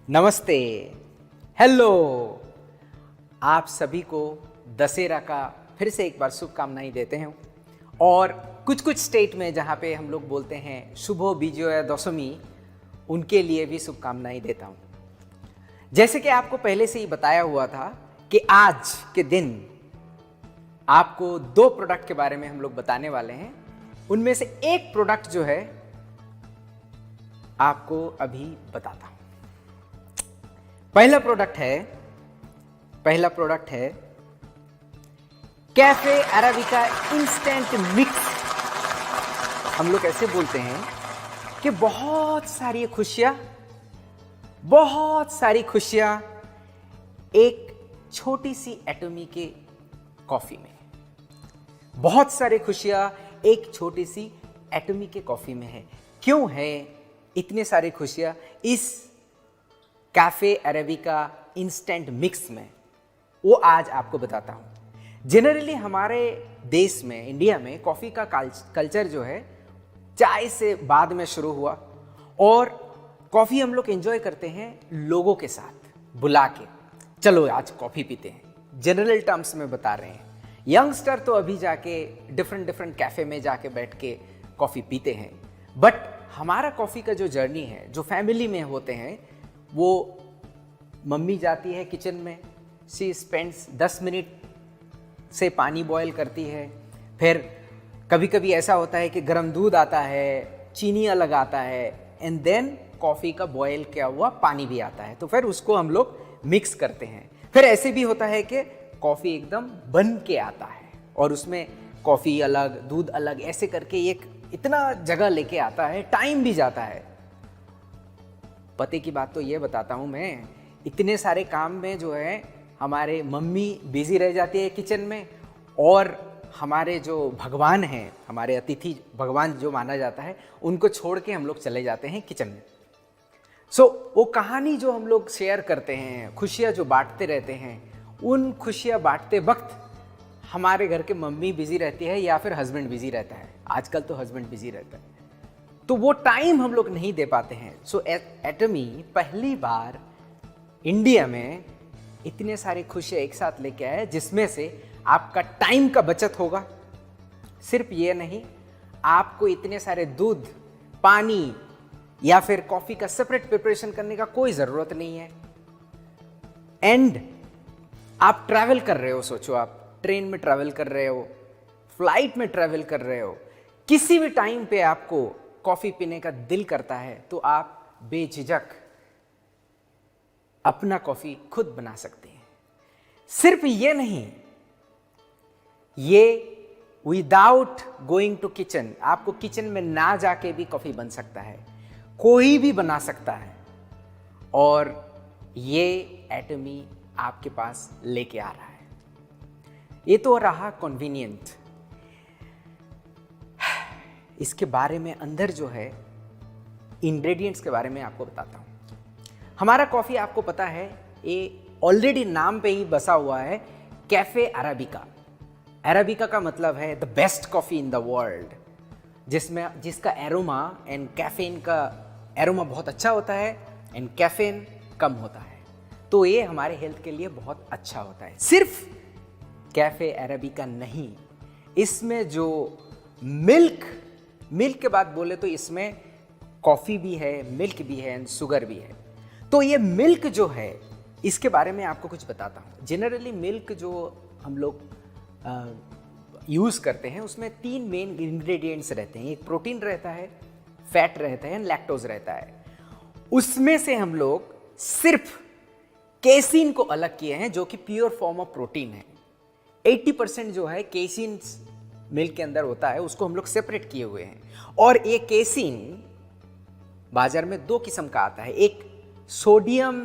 नमस्ते, हेलो। आप सभी को दशहरा का फिर से एक बार शुभकामनाएं देते हैं। और कुछ कुछ स्टेट में जहाँ पे हम लोग बोलते हैं शुभ विजया दशमी, उनके लिए भी शुभकामनाएं देता हूँ। जैसे कि आपको पहले से ही बताया हुआ था कि आज के दिन आपको दो प्रोडक्ट के बारे में हम लोग बताने वाले हैं। उनमें से एक प्रोडक्ट जो है आपको अभी बताता हूं। पहला प्रोडक्ट है कैफे अरेबिका इंस्टेंट मिक्स। हम लोग ऐसे बोलते हैं कि बहुत सारी खुशियां एक छोटी सी एटमी के कॉफी में। बहुत सारी खुशियां एक छोटी सी एटमी के कॉफी में है। क्यों है इतने सारी खुशियां इस कैफे अरेबिका इंस्टेंट मिक्स में, वो आज आपको बताता हूं। जनरली हमारे देश में, इंडिया में, कॉफी का कल्चर जो है चाय से बाद में शुरू हुआ। और कॉफी हम लोग एंजॉय करते हैं लोगों के साथ बुला के, चलो आज कॉफी पीते हैं। जनरल टर्म्स में बता रहे हैं। यंगस्टर तो अभी जाके डिफरेंट कैफे में जाके बैठ के कॉफी पीते हैं। बट हमारा कॉफी का जो जर्नी है, जो फैमिली में होते हैं, वो मम्मी जाती है किचन में, शी स्पेंड्स 10 मिनट से पानी बॉयल करती है। फिर कभी कभी ऐसा होता है कि गर्म दूध आता है, चीनी अलग आता है, एंड देन कॉफ़ी का बॉयल किया हुआ पानी भी आता है। तो फिर उसको हम लोग मिक्स करते हैं। फिर ऐसे भी होता है कि कॉफ़ी एकदम बन के आता है और उसमें कॉफ़ी अलग, दूध अलग, ऐसे करके एक इतना जगह लेके आता है, टाइम भी जाता है। पते की बात तो ये बताता हूँ मैं, इतने सारे काम में जो है हमारे मम्मी बिजी रह जाती है किचन में, और हमारे जो भगवान हैं, हमारे अतिथि भगवान जो माना जाता है, उनको छोड़ के हम लोग चले जाते हैं किचन में। वो कहानी जो हम लोग शेयर करते हैं, खुशियाँ जो बांटते रहते हैं, उन खुशियाँ बांटते वक्त हमारे घर के मम्मी बिजी रहती है या फिर हस्बैंड बिजी रहता है। आजकल तो हस्बैंड बिजी रहता है, तो वो टाइम हम लोग नहीं दे पाते हैं। एटमी पहली बार इंडिया में इतने सारे खुशियाँ एक साथ लेके आए, जिसमें से आपका टाइम का बचत होगा। सिर्फ ये नहीं, आपको इतने सारे दूध, पानी या फिर कॉफी का सेपरेट प्रिपरेशन करने का कोई जरूरत नहीं है। एंड आप ट्रैवल कर रहे हो, सोचो आप ट्रेन में ट्रैवल कर रहे हो, फ्लाइट में ट्रैवल कर रहे हो, किसी भी टाइम पे आपको कॉफी पीने का दिल करता है, तो आप बेझिझक अपना कॉफी खुद बना सकते हैं। सिर्फ ये नहीं, ये विदाउट गोइंग टू किचन, आपको किचन में ना जाके भी कॉफी बन सकता है, कोई भी बना सकता है। और ये एटमी आपके पास लेके आ रहा है। ये तो रहा कन्वीनियंट। इसके बारे में अंदर जो है इंग्रेडिएंट्स के बारे में आपको बताता हूं। हमारा कॉफी आपको पता है, ये ऑलरेडी नाम पे ही बसा हुआ है, कैफे अरेबिका। अरेबिका का मतलब है the best coffee in the world, जिसका एरोमा एंड कैफीन का एरोमा बहुत अच्छा होता है एंड कैफीन कम होता है। तो ये हमारे हेल्थ के लिए बहुत अच्छा होता है। सिर्फ कैफे अरेबिका नहीं, इसमें जो मिल्क के बाद बोले तो इसमें कॉफ़ी भी है, मिल्क भी है एंड शुगर भी है। तो ये मिल्क जो है, इसके बारे में आपको कुछ बताता हूँ। जनरली मिल्क जो हम लोग यूज़ करते हैं, उसमें 3 मेन इंग्रेडिएंट्स रहते हैं। एक प्रोटीन रहता है, फैट रहता है, लैक्टोज रहता है। उसमें से हम लोग सिर्फ केसिन को अलग किए हैं, जो कि प्योर फॉर्म ऑफ प्रोटीन है। 80% जो है केसिन मिल्क के अंदर होता है, उसको हम लोग सेपरेट किए हुए हैं। और ये केसिन बाजार में 2 किस्म का आता है। एक सोडियम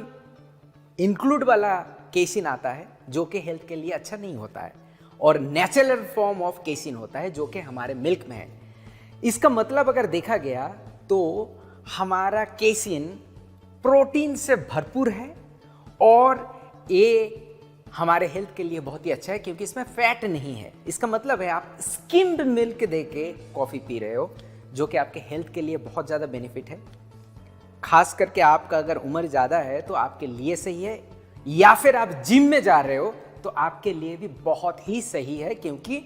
इंक्लूड वाला केसिन आता है, जो कि हेल्थ के लिए अच्छा नहीं होता है, और नेचुरल फॉर्म ऑफ केसिन होता है, जो कि हमारे मिल्क में है। इसका मतलब अगर देखा गया तो हमारा केसिन प्रोटीन से भरपूर है, और ये हमारे हेल्थ के लिए बहुत ही अच्छा है क्योंकि इसमें फैट नहीं है। इसका मतलब है आप स्किम्ड मिल्क दे के कॉफ़ी पी रहे हो, जो कि आपके हेल्थ के लिए बहुत ज़्यादा बेनिफिट है। खास करके आपका अगर उम्र ज़्यादा है तो आपके लिए सही है, या फिर आप जिम में जा रहे हो तो आपके लिए भी बहुत ही सही है, क्योंकि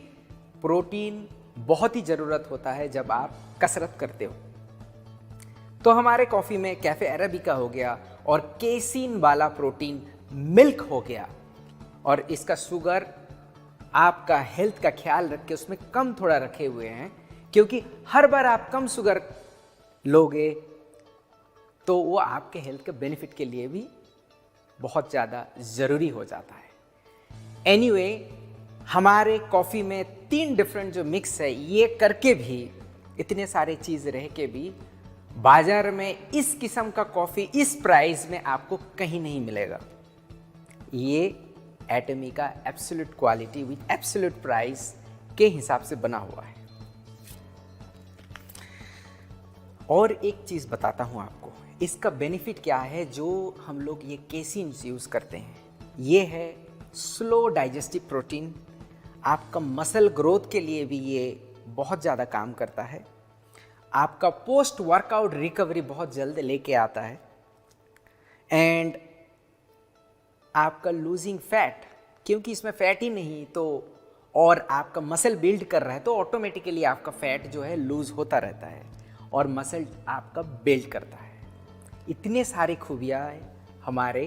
प्रोटीन बहुत ही ज़रूरत होता है जब आप कसरत करते हो। तो हमारे कॉफ़ी में कैफ़े अरेबिका हो गया और केसीन वाला प्रोटीन मिल्क हो गया, और इसका शुगर आपका हेल्थ का ख्याल रख के उसमें कम थोड़ा रखे हुए हैं, क्योंकि हर बार आप कम शुगर लोगे तो वो आपके हेल्थ के बेनिफिट के लिए भी बहुत ज़्यादा ज़रूरी हो जाता है। एनीवे, हमारे कॉफ़ी में 3 डिफरेंट जो मिक्स है, ये करके भी इतने सारे चीज़ रह के भी बाजार में इस किस्म का कॉफ़ी इस प्राइस में आपको कहीं नहीं मिलेगा। ये एटमी का absolute quality with absolute price के हिसाब से बना हुआ है। और एक चीज़ बताता हूँ आपको, इसका बेनिफिट क्या है जो हम लोग ये केसीन यूज़ करते हैं। ये है स्लो डाइजेस्टिव प्रोटीन, आपका मसल ग्रोथ के लिए भी ये बहुत ज़्यादा काम करता है, आपका पोस्ट वर्कआउट रिकवरी बहुत जल्द लेके आता है, एंड आपका लूजिंग फैट, क्योंकि इसमें फैट ही नहीं तो और आपका मसल बिल्ड कर रहा है तो ऑटोमेटिकली आपका फैट जो है लूज होता रहता है और मसल आपका बिल्ड करता है। इतने सारी खूबियाँ हमारे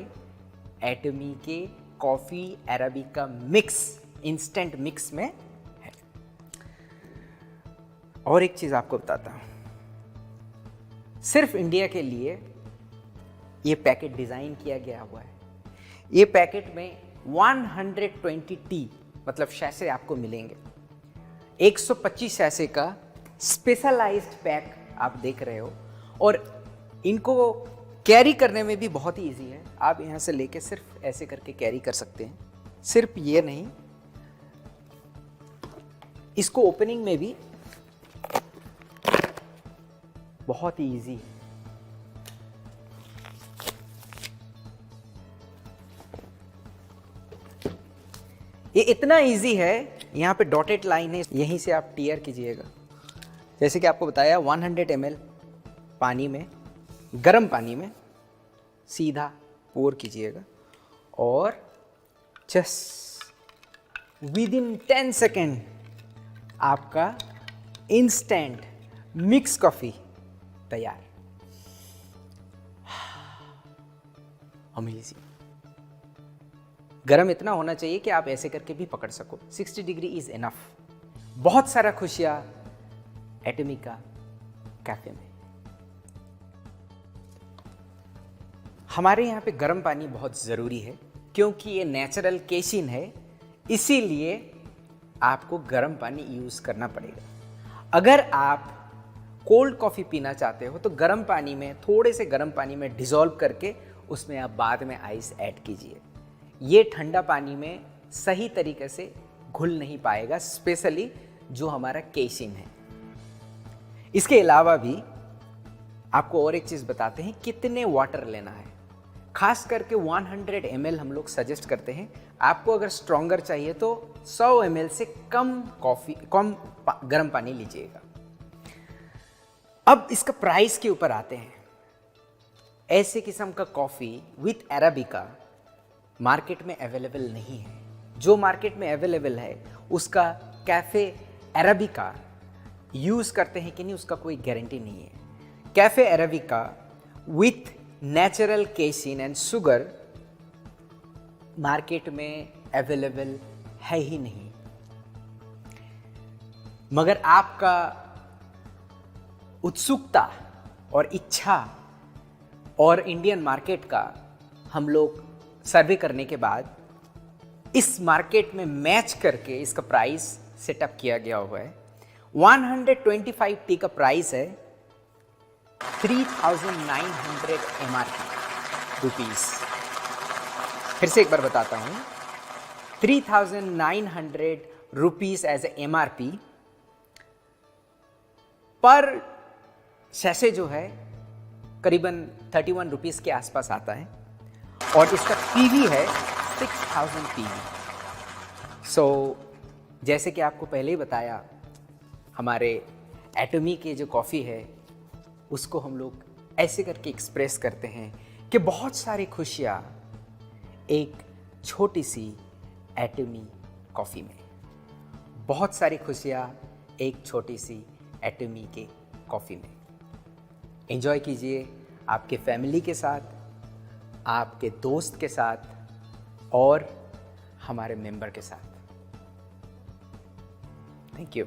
एटमी के coffee arabica mix, instant mix में है। और एक चीज़ आपको बताता हूँ, सिर्फ इंडिया के लिए ये पैकेट डिज़ाइन किया गया हुआ है। ये पैकेट में 120 टी मतलब शैसे आपको मिलेंगे। 125 शैसे का स्पेशलाइज्ड पैक आप देख रहे हो, और इनको कैरी करने में भी बहुत ही ईजी है। आप यहाँ से लेके सिर्फ ऐसे करके कैरी कर सकते हैं। सिर्फ ये नहीं, इसको ओपनिंग में भी बहुत ही ईजी है। ये इतना इजी है, यहाँ पे डॉटेड लाइन है, यहीं से आप टीयर कीजिएगा। जैसे कि आपको बताया 100 ml पानी में, गर्म पानी में सीधा पोर कीजिएगा, और जस्ट विद इन 10 सेकेंड आपका इंस्टेंट मिक्स कॉफ़ी तैयार। अमेजिंग। गरम इतना होना चाहिए कि आप ऐसे करके भी पकड़ सको। 60 डिग्री इज इनफ। बहुत सारा खुशियां एटमिका कैफे में। हमारे यहाँ पे गर्म पानी बहुत ज़रूरी है, क्योंकि ये नेचुरल केसीन है, इसीलिए आपको गर्म पानी यूज़ करना पड़ेगा। अगर आप कोल्ड कॉफ़ी पीना चाहते हो तो गर्म पानी में, थोड़े से गर्म पानी में डिज़ोल्व करके उसमें आप बाद में आइस ऐड कीजिए। ये ठंडा पानी में सही तरीके से घुल नहीं पाएगा, स्पेशली जो हमारा केसीन है। इसके अलावा भी आपको और एक चीज़ बताते हैं, कितने वाटर लेना है। खास करके 100 ml हम लोग सजेस्ट करते हैं। आपको अगर स्ट्रॉन्गर चाहिए तो 100 ml से कम गर्म पानी लीजिएगा। अब इसका प्राइस के ऊपर आते हैं। ऐसे किस्म का कॉफ़ी विथ अरेबिका मार्केट में अवेलेबल नहीं है। जो मार्केट में अवेलेबल है उसका कैफ़े अरेबिका यूज़ करते हैं कि नहीं, उसका कोई गारंटी नहीं है। Cafe arabica with natural casein and sugar market में अवेलेबल है ही नहीं। मगर आपका उत्सुकता और इच्छा और इंडियन मार्केट का हम लोग सर्वे करने के बाद इस मार्केट में मैच करके इसका प्राइस सेटअप किया गया हुआ है। 125 टी का प्राइस है 3,900 MRP रुपीस। फिर से एक बार बताता हूँ, 3,900 रुपीस एज ए MRP पर सैसे जो है करीबन 31 रुपीस के आसपास आता है, और इसका पीवी है 6000 पीवी। सो जैसे कि आपको पहले ही बताया, हमारे एटमी के जो कॉफ़ी है उसको हम लोग ऐसे करके एक्सप्रेस करते हैं कि बहुत सारी खुशियाँ एक छोटी सी एटमी कॉफ़ी में, बहुत सारी खुशियाँ एक छोटी सी एटमी के कॉफ़ी में। एंजॉय कीजिए आपके फैमिली के साथ, आपके दोस्त के साथ और हमारे मेंबर के साथ। Thank you.